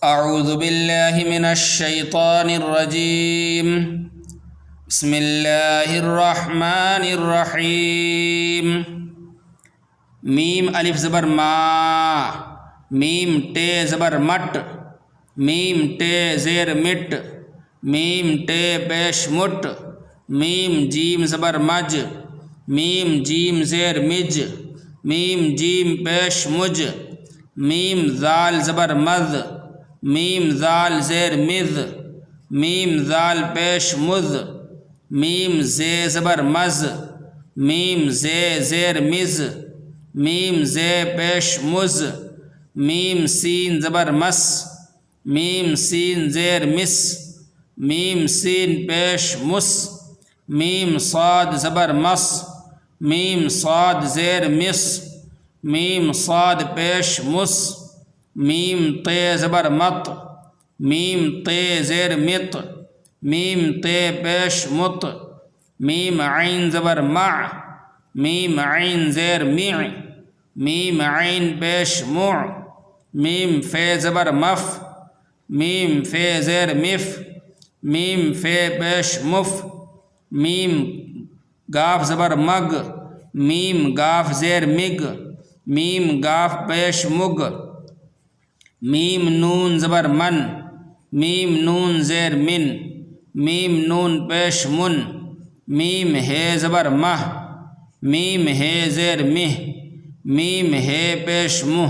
اعوذ باللہ من الشیطان الرجیم بسم اللہ الرحمن الرحیم میم الف زبر ما، میم ٹے زبر مٹ، میم ٹے زیر مٹ، میم ٹے پیش مٹ، میم جیم زبر مج، میم جیم زیر مج، میم جیم پیش مج، میم ذال زبر مذ، میم ذال زیر مذ، میم ذال پیش مذ، میم زے زبر مز، میم زے زیر مز، میم زے پیش مز، میم سین زبر مس، میم سین زیر مس، میم سین پیش مس، میم صاد زبر مس، میم صاد زیر مس، میم صاد پیش مس، میم تے زبر مت، میم تے زیر مت، میم تے پیش مت، میم عین زبر مع، میم عین زیر مع، میم عین پیش مع، میم فے زبر مف، میم فے زیر مف، میم فے پیش مف، میم گاف زبر مگ، میم گاف زیر مگ، میم گاف پیش مگ، میم نون زبر من، میم نون زیر من، میم نون پیش من، میم ہے زبر مہ، میم ہے زیر مہ، میم ہے پیش مہ،